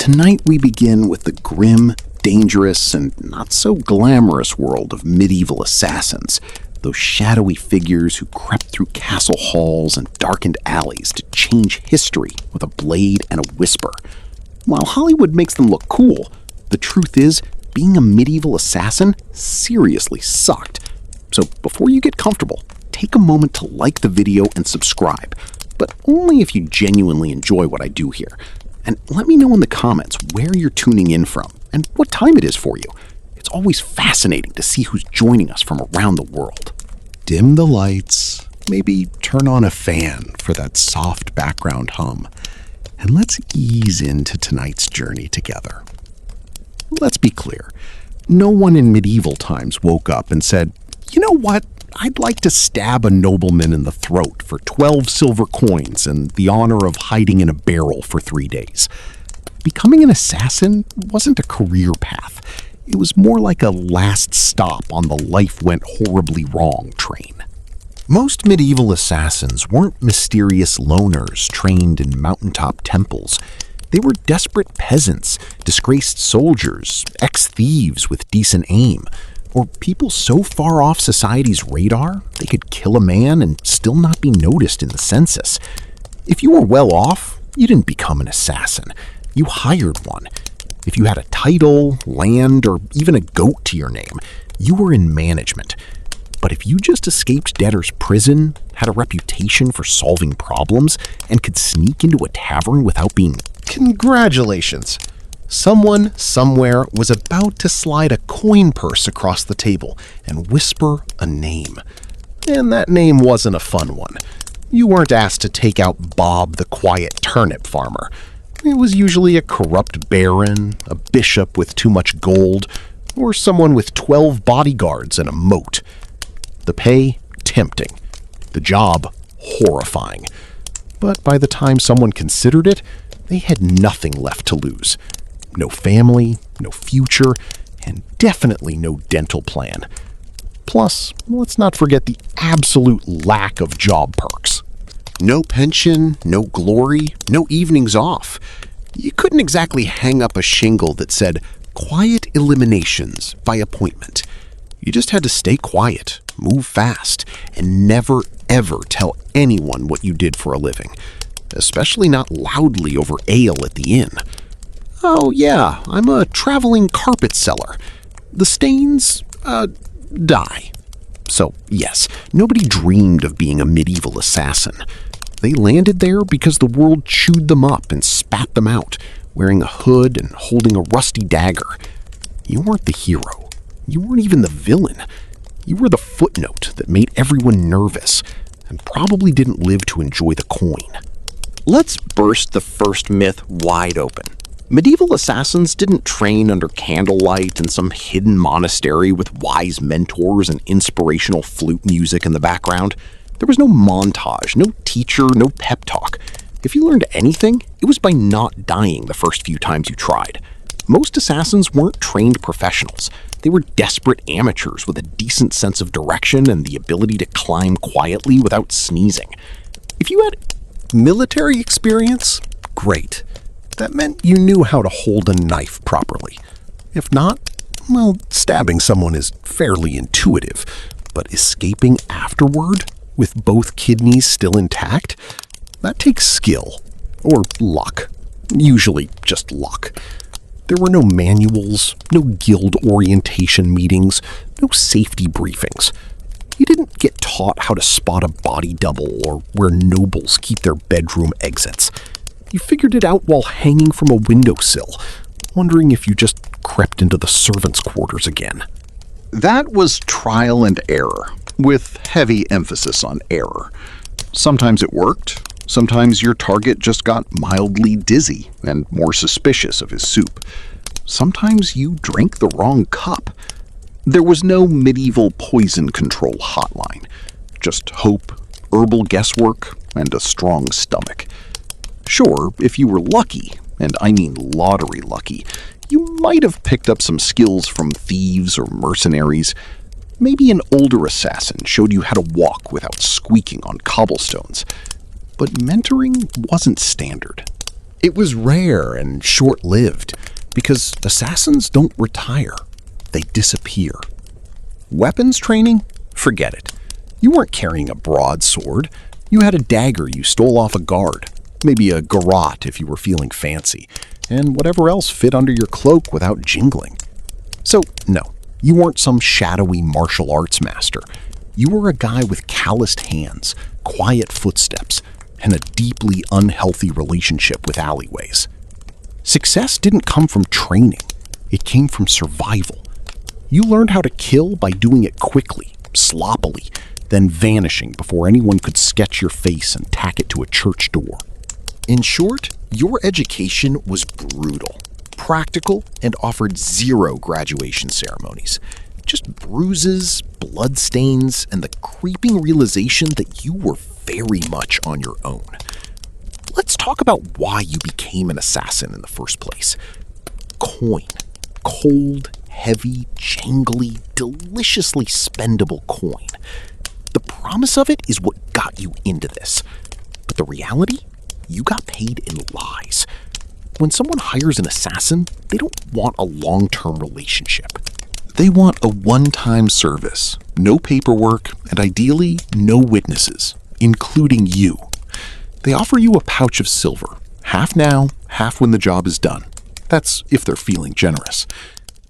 Tonight we begin with the grim, dangerous, and not-so-glamorous world of medieval assassins, those shadowy figures who crept through castle halls and darkened alleys to change history with a blade and a whisper. While Hollywood makes them look cool, the truth is, being a medieval assassin seriously sucked. So before you get comfortable, take a moment to like the video and subscribe, but only if you genuinely enjoy what I do here. And let me know in the comments where you're tuning in from and what time it is for you. It's always fascinating to see who's joining us from around the world. Dim the lights, maybe turn on a fan for that soft background hum, and let's ease into tonight's journey together. Let's be clear, no one in medieval times woke up and said, "You know what? I'd like to stab a nobleman in the throat for 12 silver coins and the honor of hiding in a barrel for 3 days." Becoming an assassin wasn't a career path. It was more like a last stop on the life went horribly wrong train. Most medieval assassins weren't mysterious loners trained in mountaintop temples. They were desperate peasants, disgraced soldiers, ex-thieves with decent aim, or people so far off society's radar they could kill a man and still not be noticed in the census. If you were well off, you didn't become an assassin. You hired one. If you had a title, land, or even a goat to your name, you were in management. But if you just escaped debtor's prison, had a reputation for solving problems, and could sneak into a tavern without being... Congratulations! Someone, somewhere, was about to slide a coin purse across the table and whisper a name. And that name wasn't a fun one. You weren't asked to take out Bob the quiet turnip farmer. It was usually a corrupt baron, a bishop with too much gold, or someone with 12 bodyguards and a moat. The pay, tempting. The job, horrifying. But by the time someone considered it, they had nothing left to lose. No family, no future, and definitely no dental plan. Plus, let's not forget the absolute lack of job perks. No pension, no glory, no evenings off. You couldn't exactly hang up a shingle that said, "Quiet eliminations by appointment." You just had to stay quiet, move fast, and never ever tell anyone what you did for a living. Especially not loudly over ale at the inn. "Oh yeah, I'm a traveling carpet seller. The stains, die." So yes, nobody dreamed of being a medieval assassin. They landed there because the world chewed them up and spat them out, wearing a hood and holding a rusty dagger. You weren't the hero. You weren't even the villain. You were the footnote that made everyone nervous and probably didn't live to enjoy the coin. Let's burst the first myth wide open. Medieval assassins didn't train under candlelight in some hidden monastery with wise mentors and inspirational flute music in the background. There was no montage, no teacher, no pep talk. If you learned anything, it was by not dying the first few times you tried. Most assassins weren't trained professionals. They were desperate amateurs with a decent sense of direction and the ability to climb quietly without sneezing. If you had military experience, great. That meant you knew how to hold a knife properly. If not, well, stabbing someone is fairly intuitive, but escaping afterward, with both kidneys still intact, that takes skill, or luck. Usually just luck. There were no manuals, no guild orientation meetings, no safety briefings. You didn't get taught how to spot a body double or where nobles keep their bedroom exits. You figured it out while hanging from a windowsill, wondering if you just crept into the servants' quarters again. That was trial and error, with heavy emphasis on error. Sometimes it worked. Sometimes your target just got mildly dizzy and more suspicious of his soup. Sometimes you drank the wrong cup. There was no medieval poison control hotline. Just hope, herbal guesswork, and a strong stomach. Sure, if you were lucky, and I mean lottery lucky, you might have picked up some skills from thieves or mercenaries. Maybe an older assassin showed you how to walk without squeaking on cobblestones. But mentoring wasn't standard. It was rare and short-lived because assassins don't retire. They disappear. Weapons training? Forget it. You weren't carrying a broadsword. You had a dagger you stole off a guard, maybe a garrote if you were feeling fancy, and whatever else fit under your cloak without jingling. So, no, you weren't some shadowy martial arts master. You were a guy with calloused hands, quiet footsteps, and a deeply unhealthy relationship with alleyways. Success didn't come from training. It came from survival. You learned how to kill by doing it quickly, sloppily, then vanishing before anyone could sketch your face and tack it to a church door. In short, your education was brutal, practical, and offered zero graduation ceremonies. Just bruises, bloodstains, and the creeping realization that you were very much on your own. Let's talk about why you became an assassin in the first place. Coin. Cold, heavy, jangly, deliciously spendable coin. The promise of it is what got you into this. But the reality? You got paid in lies. When someone hires an assassin, they don't want a long-term relationship. They want a one-time service, no paperwork, and ideally, no witnesses, including you. They offer you a pouch of silver, half now, half when the job is done. That's if they're feeling generous.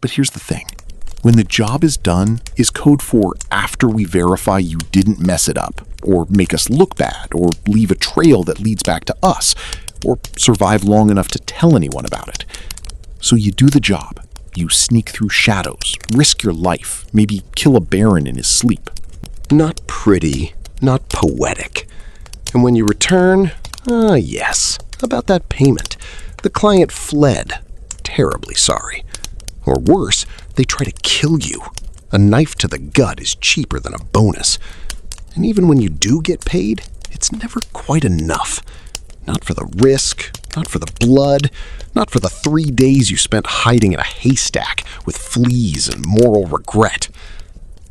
But here's the thing. When the job is done is code for after we verify you didn't mess it up, or make us look bad, or leave a trail that leads back to us, or survive long enough to tell anyone about it. So you do the job. You sneak through shadows, risk your life, maybe kill a baron in his sleep. Not pretty, not poetic. And when you return, yes, about that payment. The client fled. Terribly sorry. Or worse, they try to kill you. A knife to the gut is cheaper than a bonus. And even when you do get paid, it's never quite enough. Not for the risk, not for the blood, not for the 3 days you spent hiding in a haystack with fleas and moral regret.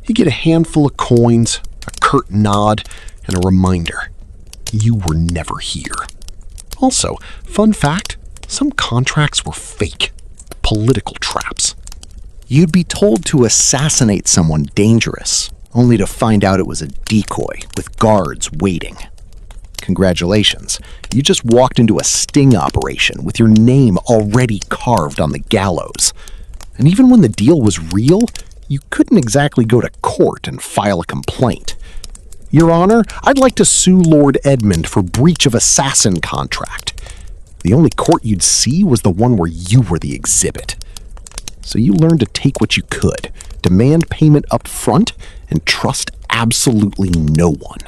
You get a handful of coins, a curt nod, and a reminder. You were never here. Also, fun fact, some contracts were fake. Political traps. You'd be told to assassinate someone dangerous, only to find out it was a decoy with guards waiting. Congratulations, you just walked into a sting operation with your name already carved on the gallows. And even when the deal was real, you couldn't exactly go to court and file a complaint. Your Honor, I'd like to sue Lord Edmund for breach of assassin contract. The only court you'd see was the one where you were the exhibit. So you learned to take what you could, demand payment up front, and trust absolutely no one.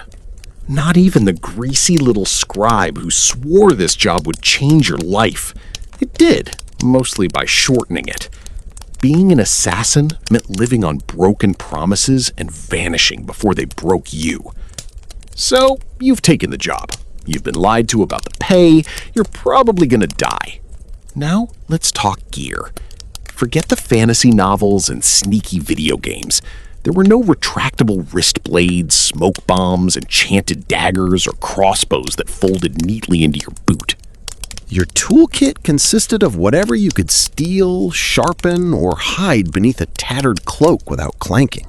Not even the greasy little scribe who swore this job would change your life. It did, mostly by shortening it. Being an assassin meant living on broken promises and vanishing before they broke you. So, you've taken the job. You've been lied to about the pay. You're probably gonna die. Now, let's talk gear. Forget the fantasy novels and sneaky video games. There were no retractable wrist blades, smoke bombs, enchanted daggers, or crossbows that folded neatly into your boot. Your toolkit consisted of whatever you could steal, sharpen, or hide beneath a tattered cloak without clanking.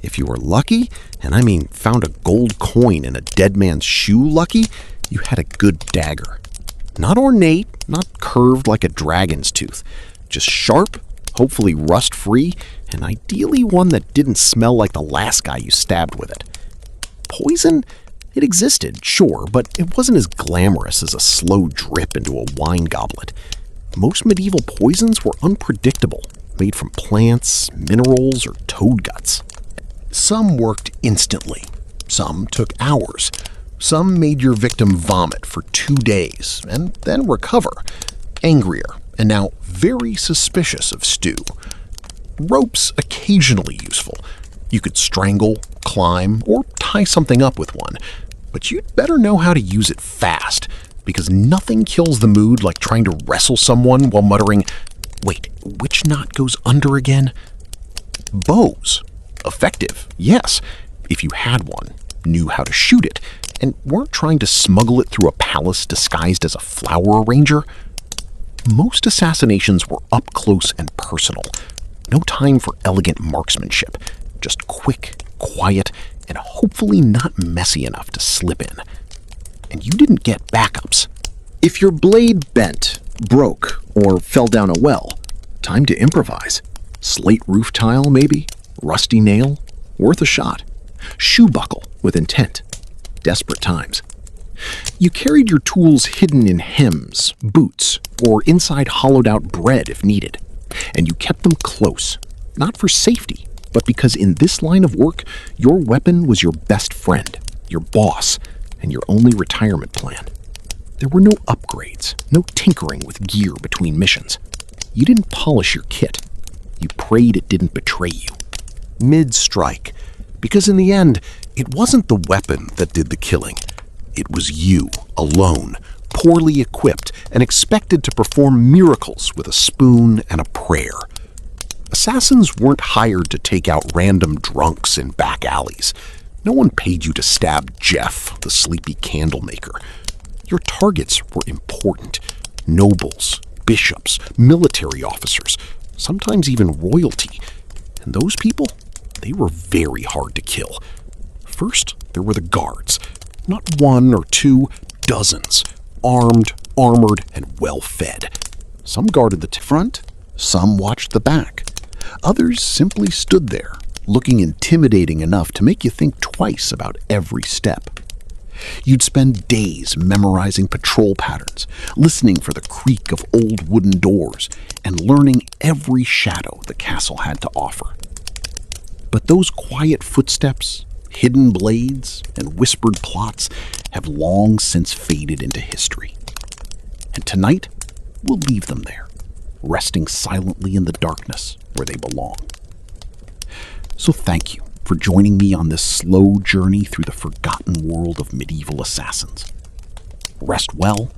If you were lucky, and I mean found a gold coin in a dead man's shoe lucky, you had a good dagger. Not ornate, not curved like a dragon's tooth, just sharp, hopefully rust-free, and ideally one that didn't smell like the last guy you stabbed with it. Poison? It existed, sure, but it wasn't as glamorous as a slow drip into a wine goblet. Most medieval poisons were unpredictable, made from plants, minerals, or toad guts. Some worked instantly. Some took hours. Some made your victim vomit for 2 days and then recover, angrier and now very suspicious of stew. Ropes occasionally useful. You could strangle, climb, or tie something up with one, but you'd better know how to use it fast, because nothing kills the mood like trying to wrestle someone while muttering, "Wait, which knot goes under again?" Bows. Effective, yes, if you had one, knew how to shoot it, and weren't trying to smuggle it through a palace disguised as a flower arranger. Most assassinations were up close and personal. No time for elegant marksmanship, just quick, quiet, and hopefully not messy enough to slip in. And you didn't get backups. If your blade bent, broke, or fell down a well, time to improvise. Slate roof tile, maybe? Rusty nail? Worth a shot. Shoe buckle with intent. Desperate times. You carried your tools hidden in hems, boots, or inside hollowed-out bread if needed. And you kept them close, not for safety, but because in this line of work, your weapon was your best friend, your boss, and your only retirement plan. There were no upgrades, no tinkering with gear between missions. You didn't polish your kit. You prayed it didn't betray you. Mid-strike, because in the end, it wasn't the weapon that did the killing. It was you, alone, poorly equipped, and expected to perform miracles with a spoon and a prayer. Assassins weren't hired to take out random drunks in back alleys. No one paid you to stab Jeff, the sleepy candle maker. Your targets were important. Nobles, bishops, military officers, sometimes even royalty. And those people, they were very hard to kill. First, there were the guards. Not one or two, dozens. Armed, armored, and well-fed. Some guarded the front, some watched the back. Others simply stood there, looking intimidating enough to make you think twice about every step. You'd spend days memorizing patrol patterns, listening for the creak of old wooden doors, and learning every shadow the castle had to offer. But those quiet footsteps, hidden blades, and whispered plots have long since faded into history. And tonight, we'll leave them there, resting silently in the darkness where they belong. So thank you for joining me on this slow journey through the forgotten world of medieval assassins. Rest well,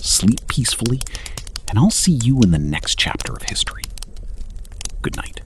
sleep peacefully, and I'll see you in the next chapter of history. Good night.